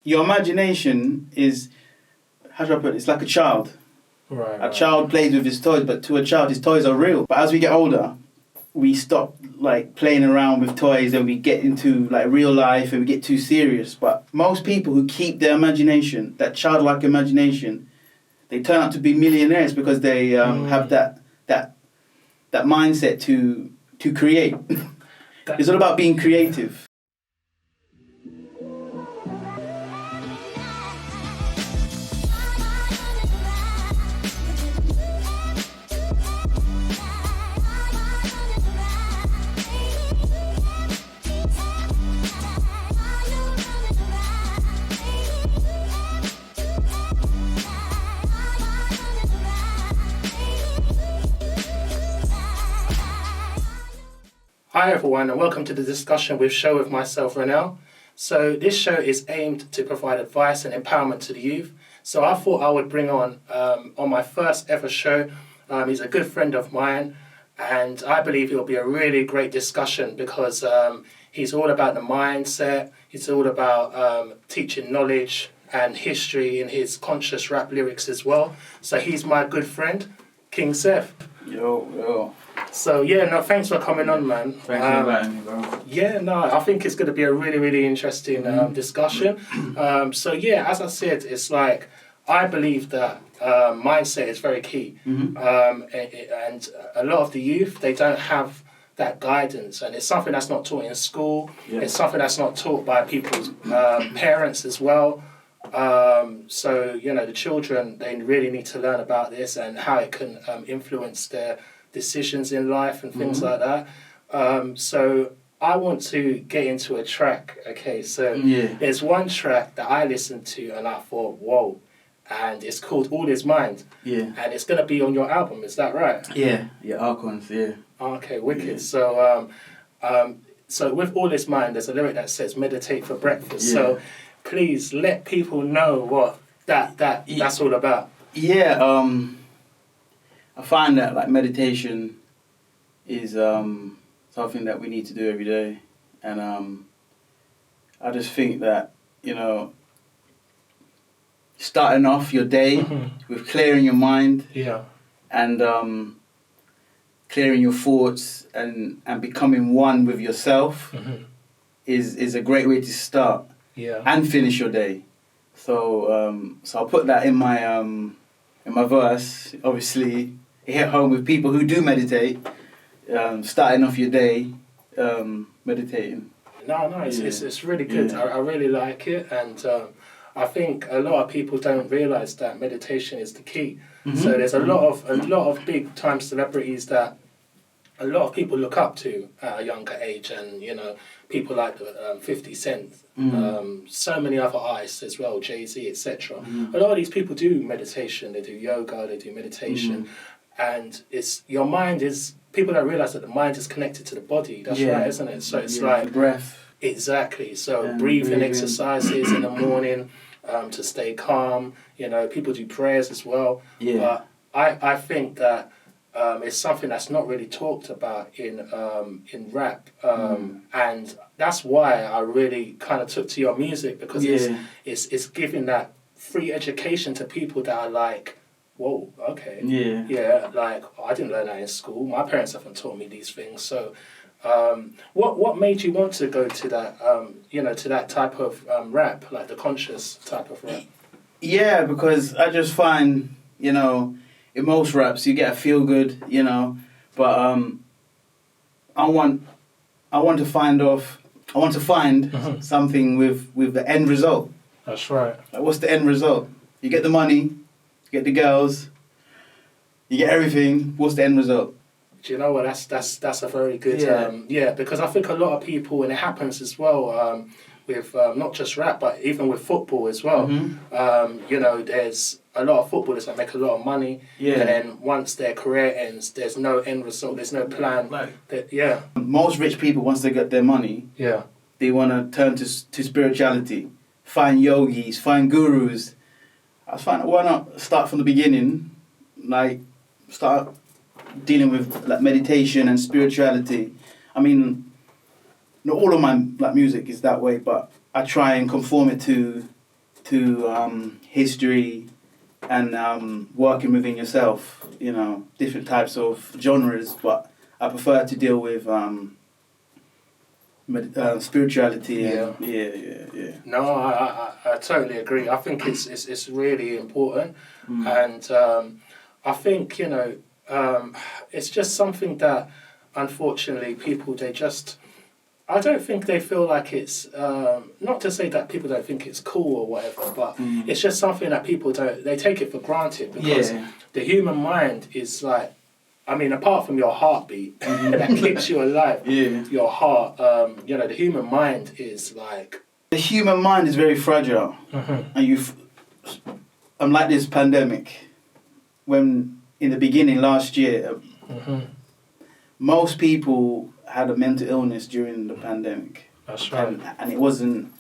your imagination is, how should I put it? It's like a child. Right. A child plays with his toys, but to a child, his toys are real. But as we get older, we stop like playing around with toys and we get into like real life and we get too serious. But most people who keep their imagination, that childlike imagination, they turn out to be millionaires because they have that mindset to create. It's all about being creative. Hi everyone, and welcome to the discussion with myself, Renel. So this show is aimed to provide advice and empowerment to the youth. So I thought I would bring on my first ever show, he's a good friend of mine, and I believe it'll be a really great discussion because he's all about the mindset, he's all about teaching knowledge and history in his conscious rap lyrics as well. So he's my good friend, King Seth. Yo. So thanks for coming on, man. Thanks for inviting me, bro. I think it's going to be a really, really interesting discussion. As I said, it's like I believe that mindset is very key, and a lot of the youth, they don't have that guidance, and it's something that's not taught in school. Yeah. It's something that's not taught by people's parents as well. The children, they really need to learn about this and how it can influence their decisions in life and things like that. So I want to get into a track, okay? So there's one track that I listened to and I thought, whoa, and it's called All Is Mind. Yeah. And it's going to be on your album, is that right? Yeah, Archons, yeah. Okay, wicked. Yeah. So with All Is Mind, there's a lyric that says, meditate for breakfast. Yeah. So please let people know what that's all about. Yeah, I find that like meditation is something that we need to do every day, and I just think that starting off your day with clearing your mind, and clearing your thoughts and becoming one with yourself is a great way to start and finish your day. So I'll put that in my verse. Obviously, hit home with people who do meditate, starting off your day, meditating. It's really good. I really like it, and I think a lot of people don't realise that meditation is the key. So there's a lot of big time celebrities that a lot of people look up to at a younger age, and people like 50 Cent, so many other artists as well, Jay-Z, etc. A lot of these people do meditation, they do yoga, they do meditation, and your mind is, people don't realise that the mind is connected to the body. That's right, isn't it? So it's like the breath. Exactly. So breathing exercises in the morning to stay calm. People do prayers as well. Yeah. But I think that it's something that's not really talked about in rap, and that's why I really kind of took to your music, because it's giving that free education to people that are like, whoa, okay, like I didn't learn that in school. My parents haven't taught me these things. So, what made you want to go to that, to that type of rap, like the conscious type of rap? Yeah, because I just find, in most raps you get a feel good, but I want to find something with the end result. That's right. Like, what's the end result? You get the money, you get the girls, you get everything. What's the end result? Do you know what? That's a very good because I think a lot of people, and it happens as well with not just rap, but even with football as well. There's a lot of footballers that make a lot of money, and then once their career ends, there's no end result, there's no plan. Most rich people, once they get their money, they want to turn to spirituality, find yogis, find gurus. I was finding, why not start from the beginning, like start dealing with like meditation and spirituality. I mean, not all of my like music is that way, but I try and conform it to history and working within yourself, you know, different types of genres, but I prefer to deal with spirituality. And, yeah. No, I totally agree. I think it's really important, and I think, you know, it's just something that unfortunately people, I don't think they feel like it's, not to say that people don't think it's cool or whatever, but it's just something that people they take it for granted, because the human mind is like, I mean, apart from your heartbeat that keeps you alive, your heart, you know, the human mind is like... The human mind is very fragile. And unlike this pandemic, when in the beginning last year, most people had a mental illness during the pandemic. That's right. And it wasn't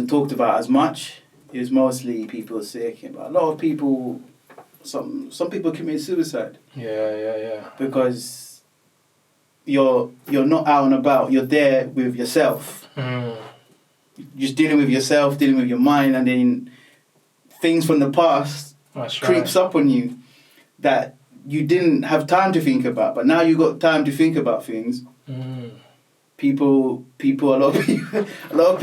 talked about as much. It was mostly people sick, but a lot of people... Some people commit suicide. Yeah. Because you're not out and about. You're there with yourself. Just dealing with yourself, dealing with your mind, and then things from the past creeps up on you that you didn't have time to think about. But now you got time to think about things. A lot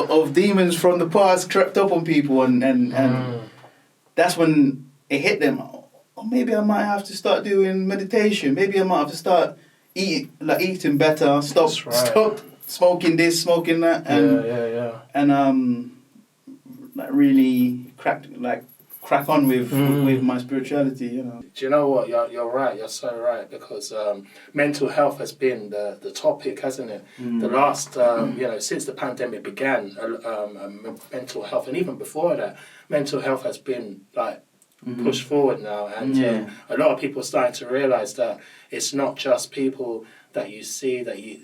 of demons from the past crept up on people, and that's when it hit them. Oh, maybe I might have to start doing meditation. Maybe I might have to start eating better. Stop smoking this, smoking that, and really crack on with my spirituality. You know. Do you know what? You're right. You're so right, because mental health has been the topic, hasn't it? The last you know, since the pandemic began, mental health, and even before that, mental health has been like pushed forward now, and a lot of people are starting to realise that it's not just people that you see that you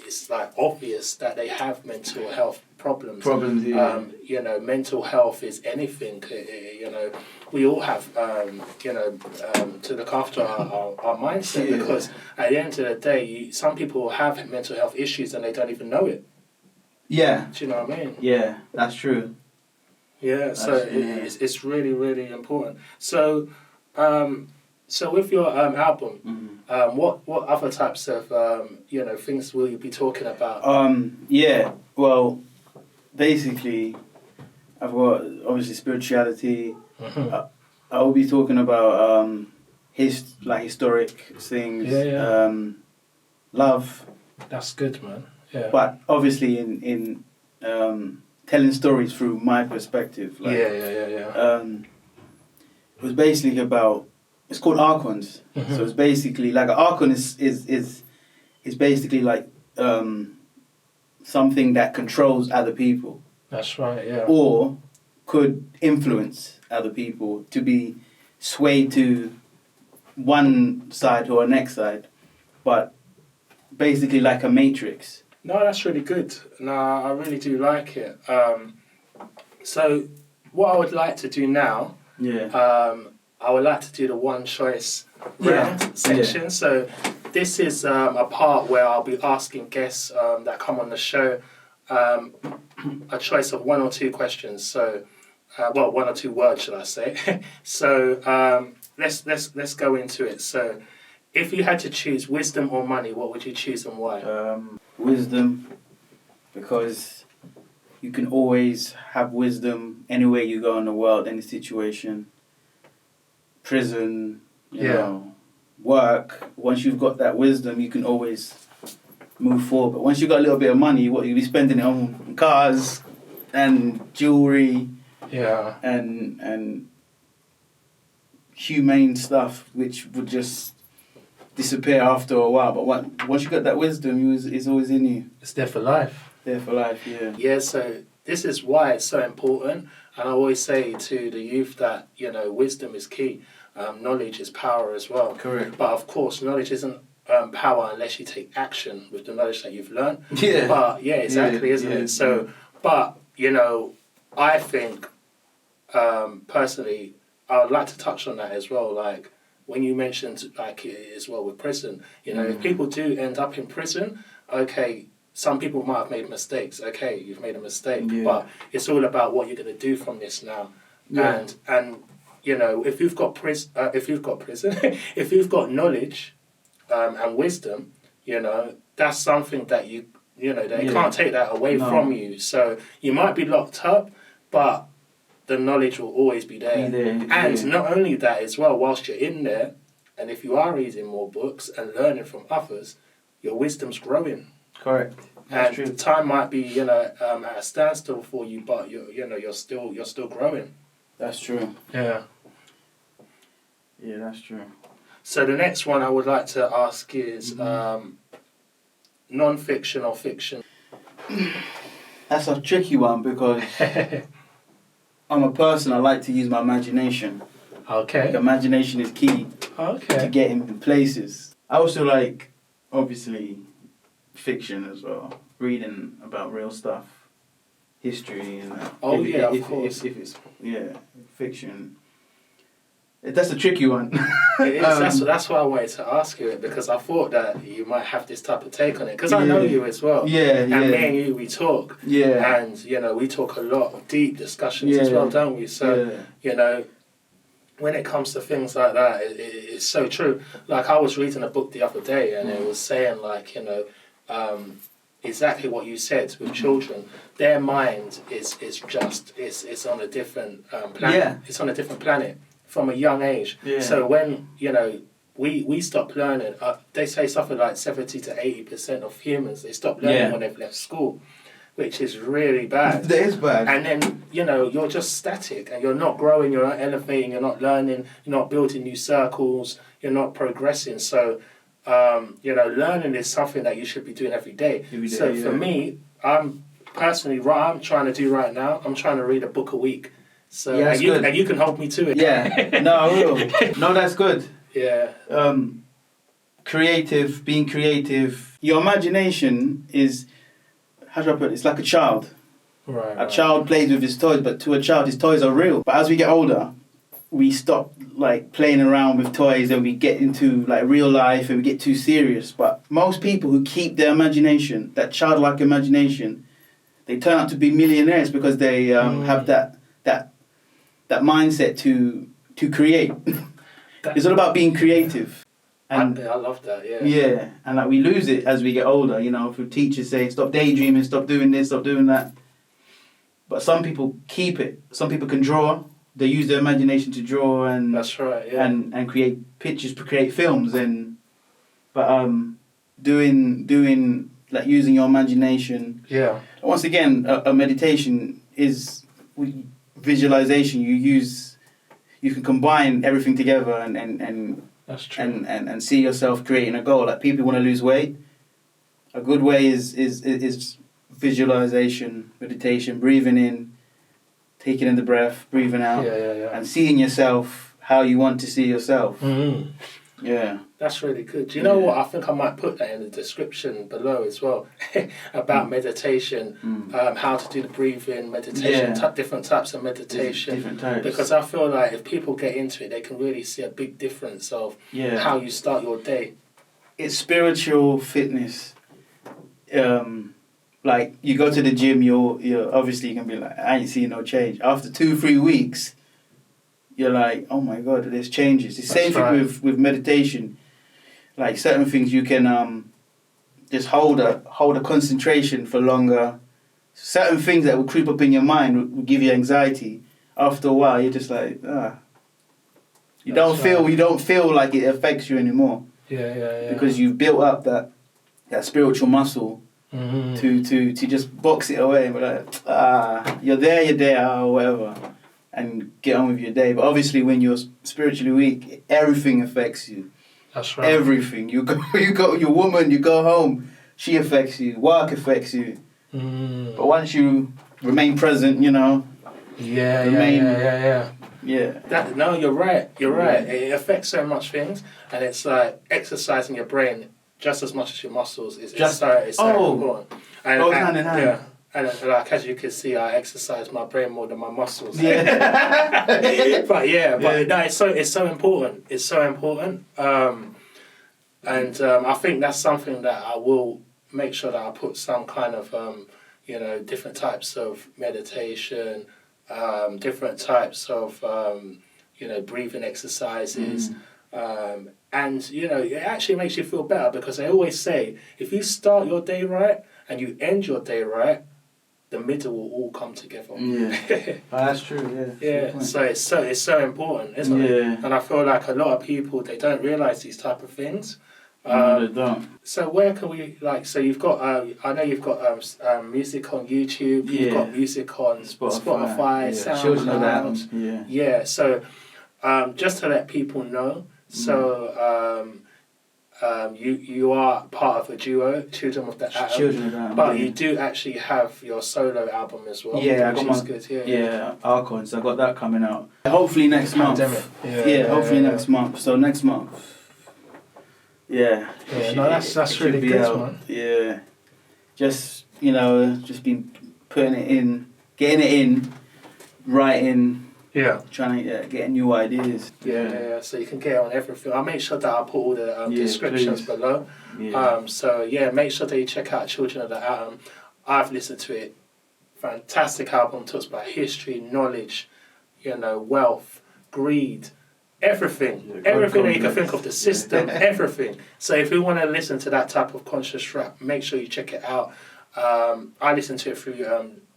it's like obvious that they have mental health problems. You know, mental health is anything. You know, we all have you know, to look after our mindset, because at the end of the day, some people have mental health issues and they don't even know it. Yeah. Do you know what I mean? Yeah, that's true. Yeah, so it's really, really important. So, so with your album, what other types of you know, things will you be talking about? Well, basically, I've got obviously spirituality. I will be talking about historic things. Love. That's good, man. Yeah. But obviously, in telling stories through my perspective. It was basically about... It's called Archons. So it's basically like an Archon is basically like something that controls other people. That's right. Yeah. Or could influence other people to be swayed to one side or the next side, but basically like a matrix. No, that's really good. No, I really do like it. So what I would like to do now, I would like to do the one choice round section. So this is a part where I'll be asking guests that come on the show a choice of one or two questions. So, well, one or two words, should I say? So let's go into it. So, if you had to choose wisdom or money, what would you choose and why? Wisdom, because you can always have wisdom anywhere you go in the world, any situation. Prison, you know, work. Once you've got that wisdom, you can always move forward. But once you've got a little bit of money, what you'll be spending it on cars and jewelry, and humane stuff, which would just disappear after a while. But once you got that wisdom, it's always in you. It's there for life. There for life, yeah. Yeah. So this is why it's so important. And I always say to the youth that, you know, wisdom is key. Knowledge is power as well. Correct. But of course, knowledge isn't power unless you take action with the knowledge that you've learned. Yeah. But isn't it? So, but, you know, I think, personally, I would like to touch on that as well. Like, when you mentioned, like, as well with prison, you know, if people do end up in prison, okay, some people might have made mistakes. Okay, you've made a mistake, but it's all about what you're going to do from this now. Yeah. And you know, if you've got if you've got knowledge and wisdom, you know, that's something that you know, they can't take that away from you. So you might be locked up, but the knowledge will always be there. And not only that as well, whilst you're in there, and if you are reading more books and learning from others, your wisdom's growing. Correct. That's true. The time might be, you know, at a standstill for you, but you're still growing. That's true. Yeah. Yeah, that's true. So the next one I would like to ask is non-fiction or fiction? That's a tricky one because I'm a person, I like to use my imagination. Okay. Imagination is key to getting places. I also like, obviously, fiction as well. Reading about real stuff. History and that. Of course. If it's, fiction. That's a tricky one. It is. That's why I wanted to ask you it, because I thought that you might have this type of take on it. Because I know you as well. And me and you, we talk. And, you know, we talk a lot of deep discussions as well, don't we? So, you know, when it comes to things like that, it's so true. Like, I was reading a book the other day, and it was saying, like, you know, exactly what you said with children. Their mind is on a different planet. It's on a different planet from a young age. So when, you know, we stop learning, they say something like 70 to 80% of humans, they stop learning when they've left school, which is really bad. That is bad. And then, you know, you're just static and you're not growing, you're not elevating, you're not learning, you're not building new circles, you're not progressing. So, you know, learning is something that you should be doing every day. For me, I'm personally, what I'm trying to do right now, I'm trying to read a book a week. So and you can hold me to it. No, I will. No, that's good. Being creative. Your imagination is, how should I put it? It's like a child. A child plays with his toys, but to a child, his toys are real. But as we get older, we stop like playing around with toys and we get into like real life and we get too serious. But most people who keep their imagination, that childlike imagination, they turn out to be millionaires because they have that mindset to create. It's all about being creative. And I love that, Yeah, and like we lose it as we get older, you know, through teachers saying stop daydreaming, stop doing this, stop doing that. But some people keep it. Some people can draw. They use their imagination to draw and that's right, and create pictures, create films but doing like using your imagination. Once again, a meditation is visualization. You can combine everything together and that's true. And see yourself creating a goal. Like people want to lose weight. A good way is visualization, meditation, breathing in, taking in the breath, breathing out, and seeing yourself how you want to see yourself. Yeah. That's really good. Do you know what? I think I might put that in the description below as well about meditation, how to do the breathing, meditation, different types of meditation. Different types. Because I feel like if people get into it, they can really see a big difference of how you start your day. It's spiritual fitness. Like you go to the gym, you're obviously gonna be like, I ain't seeing no change. After 2-3 weeks, you're like, oh my God, there's changes. The same thing with meditation. Like certain things you can just hold a concentration for longer. Certain things that will creep up in your mind will give you anxiety. After a while, you're just like, You don't feel like it affects you anymore. Because you've built up that spiritual muscle to just box it away and be like, you're there, or whatever, and get on with your day. But obviously, when you're spiritually weak, everything affects you. That's right. Everything. You go. Your woman. You go home. She affects you. Work affects you. But once you remain present, you know. Yeah. No, you're right. You're right. It affects so much things, and it's like exercising your brain just as much as your muscles is so important. And, goes hand in hand. Yeah. And like as you can see, I exercise my brain more than my muscles. But no, it's so important. It's so important. And I think that's something that I will make sure that I put some kind of different types of meditation, different types of breathing exercises. And it actually makes you feel better, because they always say if you start your day right and you end your day right, the middle will all come together. Yeah, that's true. Yeah. So it's so important, isn't it? And I feel like a lot of people, they don't realize these type of things. No, they don't. So where can we So you've got I know you've got music on YouTube. You've got music on Spotify, SoundCloud. Yeah. So just to let people know, so you are part of a duo, Children of the Atom. Children of the Atom. But you do actually have your solo album as well. Yeah, I got my good. Archons. I got that coming out. Hopefully next month. Hopefully next month. So next month. Yeah. No, that's really good, man. Yeah. Just just been putting it in, getting it in, writing. Yeah. Trying to get new ideas. Yeah. So you can get it on everything. I'll make sure that I'll put all the descriptions below. Yeah. Make sure that you check out Children of the Atom. I've listened to it. Fantastic album. Talks about history, knowledge, wealth, greed, everything. Everything that you can think of, the system, everything. So if you want to listen to that type of conscious rap, make sure you check it out. I listen to it through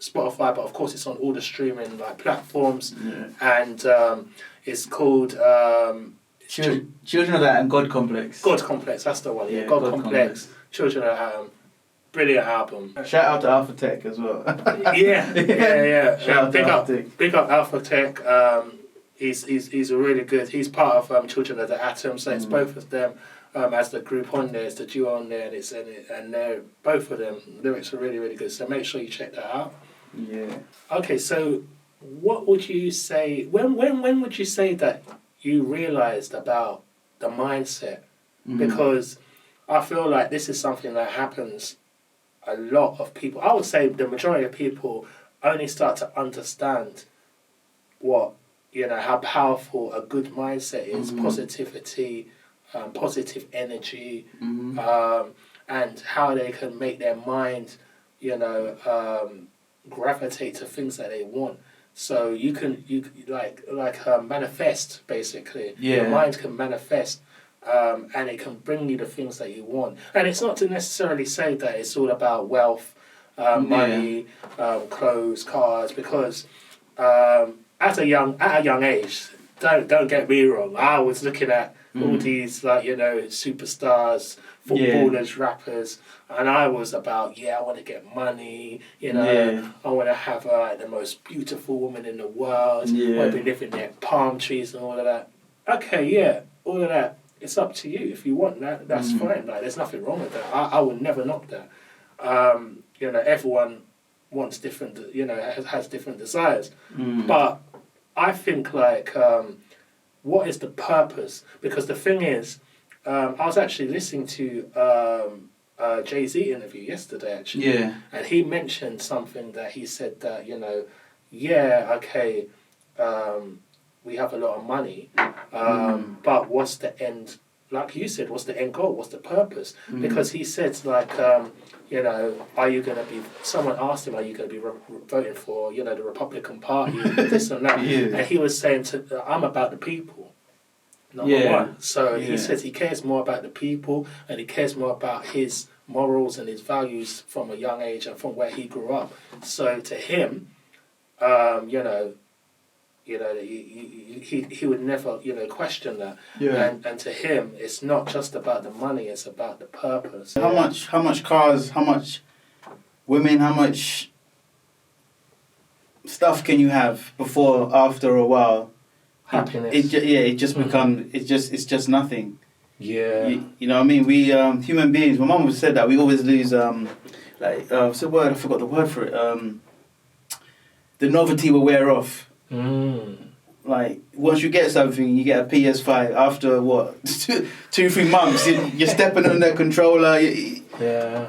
Spotify, but of course it's on all the streaming platforms, and it's called Children of the Atom, God Complex. God Complex, that's the one. Yeah, God Complex. Children of the Atom, brilliant album. Shout out to Alpha Tech as well. yeah. Shout out to Alpha Tech. Big up Alpha Tech. He's a really good. He's part of Children of the Atom, so it's both of them. As the group on there, it's the duo on there, and they're both of them. Lyrics are really, really good. So make sure you check that out. Yeah. Okay, so what would you say? When would you say that you realised about the mindset? Because I feel like this is something that happens. A lot of people, I would say, the majority of people only start to understand how powerful a good mindset is, positivity. Positive energy, and how they can make their mind, gravitate to things that they want. So you manifest, basically. Yeah. Your mind can manifest, and it can bring you the things that you want. And it's not to necessarily say that it's all about wealth, money, clothes, cars, because at a young age, don't get me wrong, I was looking at all these superstars, footballers, rappers, and I was about I want to get money, I want to have the most beautiful woman in the world, I want to be living near palm trees and all of that. Okay, all of that, it's up to you. If you want that, that's fine. There's nothing wrong with that. I would never knock that. Everyone wants different, has different desires, but I think what is the purpose? Because the thing is, I was actually listening to a Jay-Z interview yesterday, actually. Yeah. And he mentioned something that he said that, we have a lot of money, but what's the end, like you said, what's the end goal? What's the purpose? Because he said, are you going to be, someone asked him, are you going to be voting for, the Republican Party, this and that? And he was saying, I'm about the people, number one. So he says he cares more about the people, and he cares more about his morals and his values from a young age and from where he grew up. So to him, he would never, question that. Yeah. And to him, it's not just about the money; it's about the purpose. How much cars? How much women? How much stuff can you have before, after a while? Happiness. It just becomes. It's just nothing. Yeah. You know what I mean? We human beings. My mum always said that we always lose. What's the word? I forgot the word for it. The novelty will wear off. Like once you get something, you get a PS5. After 2-3 months, you're stepping on the controller.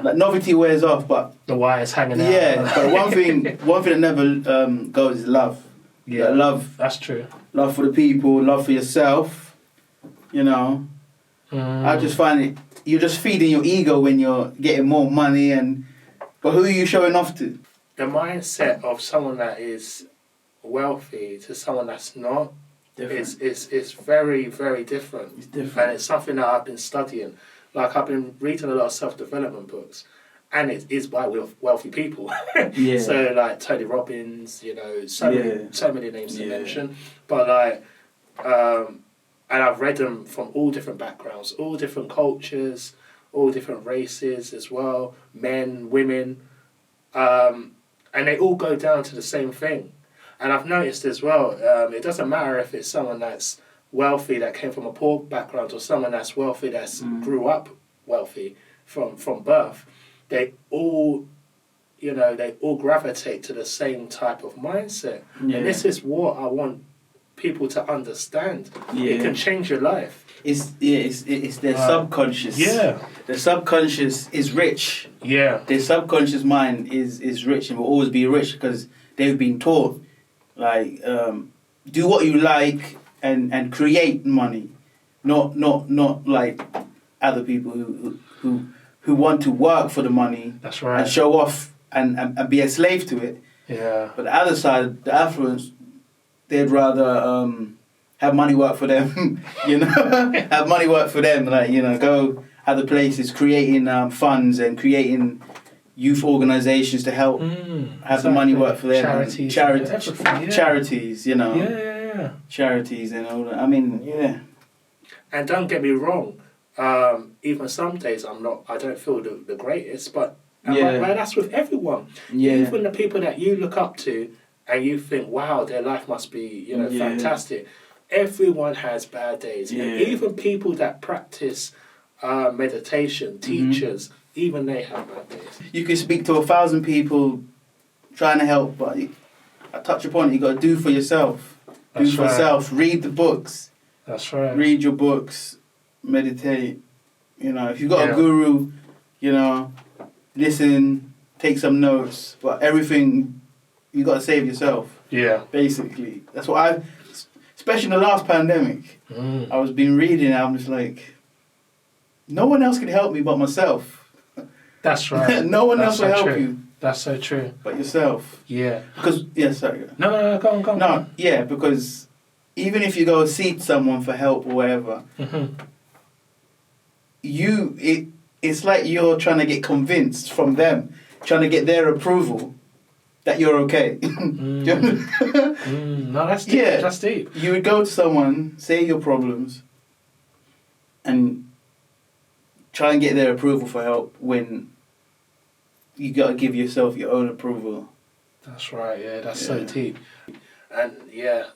Like novelty wears off, but the wire's hanging out. Yeah, but one thing that never goes is love. Yeah, love. That's true. Love for the people, love for yourself. I just find it you're just feeding your ego when you're getting more money, but who are you showing off to? The mindset of someone that is wealthy to someone that's not is very, very different. It's different. And it's something that I've been studying. Like, I've been reading a lot of self-development books, and it is by wealthy people. Yeah. So, like, Tony Robbins, so many names to mention. But, like, and I've read them from all different backgrounds, all different cultures, all different races as well, men, women, and they all go down to the same thing. And I've noticed as well, it doesn't matter if it's someone that's wealthy that came from a poor background or someone that's wealthy that's grew up wealthy from birth. They all gravitate to the same type of mindset. Yeah. And this is what I want people to understand. Yeah. It can change your life. It's their subconscious. Yeah. The subconscious is rich. Yeah. Their subconscious mind is rich and will always be rich because they've been taught, like, do what you like and create money, not like other people who want to work for the money. That's right. And show off and be a slave to it. Yeah. But the other side, the affluents, they'd rather have money work for them, have money work for them, like, go other places creating funds and creating youth organisations to help have the money work for them. Charities. Charities, Yeah. Charities and all that. I mean, yeah. And don't get me wrong, even some days I don't feel the greatest, but that's with everyone. Yeah. Even the people that you look up to and you think, wow, their life must be, fantastic. Everyone has bad days. Yeah. Even people that practice meditation, teachers, even they have bad days. You can speak to 1,000 people trying to help, but I touch upon it, you got to do for yourself. That's do for yourself. Read the books. That's right. Read your books. Meditate. If you've got a guru, listen, take some notes, but everything you got to save yourself. Yeah. Basically. That's what especially in the last pandemic, I was been reading, I'm just like, no one else can help me but myself. That's right. No one else will help you. That's so true. But yourself. Yeah. Because, sorry. No, go on. No, yeah, because even if you go see someone for help or whatever, it's like you're trying to get convinced from them, trying to get their approval that you're okay. No, that's deep. Yeah, that's deep. You would go to someone, say your problems, and try and get their approval for help when you got to give yourself your own approval. That's right, yeah, that's so deep. And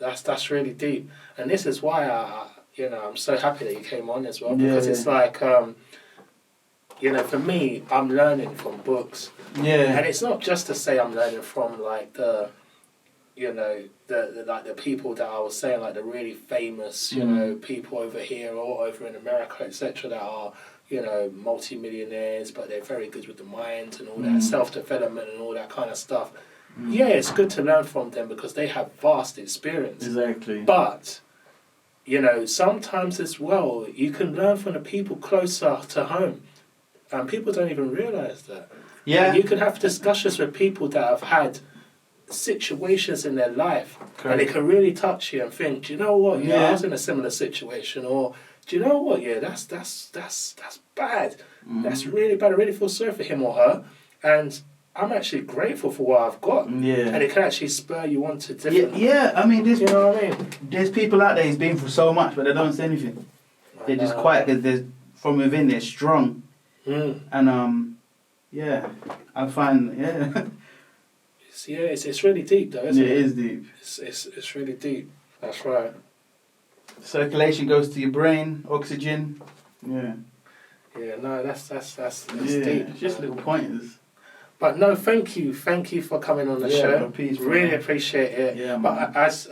that's really deep. And this is why I'm so happy that you came on as well, because it's like, for me, I'm learning from books. Yeah. And it's not just to say I'm learning from like the people that I was saying, like the really famous, people over here or over in America, etc., that are, multi-millionaires, but they're very good with the mind and all that self-development and all that kind of stuff. Yeah, it's good to learn from them because they have vast experience. Exactly. But, sometimes as well, you can learn from the people closer to home. And people don't even realise that. Yeah. And you can have discussions with people that have had situations in their life. Correct. And it can really touch you and think, do you know what? Yeah, I was in a similar situation. Or, do you know what? Yeah, that's bad. That's really bad. I really feel sorry for him or her. And I'm actually grateful for what I've got. Yeah. And it can actually spur you on to different... Yeah, I mean, you know what I mean? There's people out there who's been through so much, but they don't say anything. They're just quiet because from within they're strong. And, I find, It's really deep though, isn't it? It is deep. It's really deep. That's right. Circulation goes to your brain, oxygen. Yeah. Yeah, no, that's deep. Just little pointers. But no, thank you for coming on the show. Really appreciate it. Yeah, but as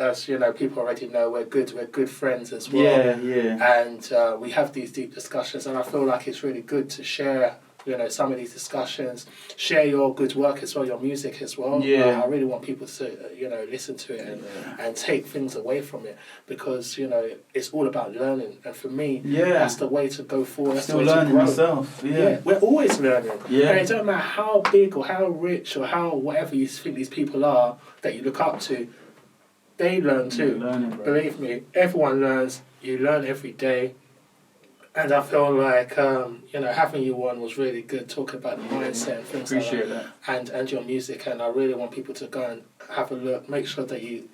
people already know, we're good friends as well. Yeah. And we have these deep discussions, and I feel like it's really good to share, some of these discussions. Share your good work as well, your music as well. I really want people to, listen to it and take things away from it, because, it's all about learning. And for me, that's the way to go forward. That's Still the way learning to grow. yourself. We're always learning. And it don't matter how big or how rich or how whatever you think these people are that you look up to, they learn too. Believe me, everyone learns. You learn every day. And I feel like, having you on was really good, talking about the mindset and things Appreciate like that. And your music. And I really want people to go and have a look. Make sure you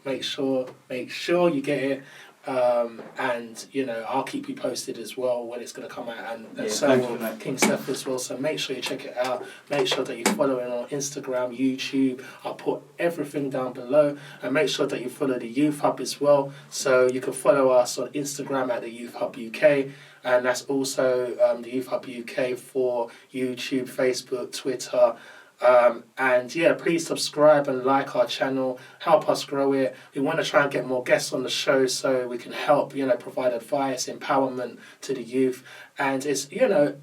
get it. And I'll keep you posted as well when it's going to come out, and so will King Seth as well. So make sure you check it out. Make sure that you follow him on Instagram, YouTube. I'll put everything down below, and make sure that you follow the Youth Hub as well. So you can follow us on Instagram at the Youth Hub UK, and that's also the Youth Hub UK for YouTube, Facebook, Twitter. Please subscribe and like our channel, help us grow it. We want to try and get more guests on the show so we can help, provide advice, empowerment to the youth. And it's,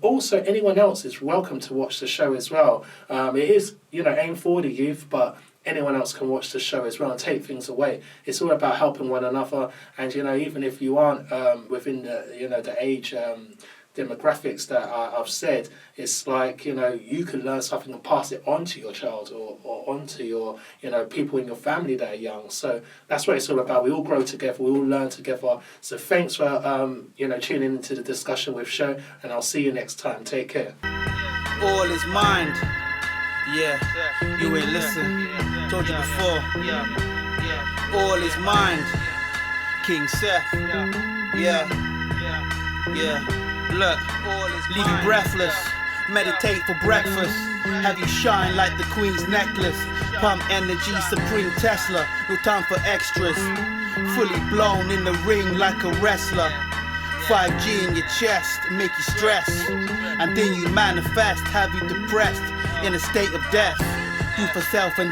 also anyone else is welcome to watch the show as well. It is, aimed for the youth, but anyone else can watch the show as well and take things away. It's all about helping one another. And, even if you aren't within the age demographics that I've said, it's like, you can learn something and pass it on to your child or onto your, people in your family that are young. So that's what it's all about. We all grow together. We all learn together. So thanks for, tuning into the discussion with Show, and I'll see you next time. Take care. All is mind. You ain't listen. Told you before. All is mind. King Seth. Look, leave you breathless. Meditate for breakfast. Have you shine like the Queen's necklace. Pump energy, supreme Tesla. No time for extras. Fully blown in the ring like a wrestler. 5G in your chest, make you stress. And then you manifest, have you depressed in a state of death. Do for self and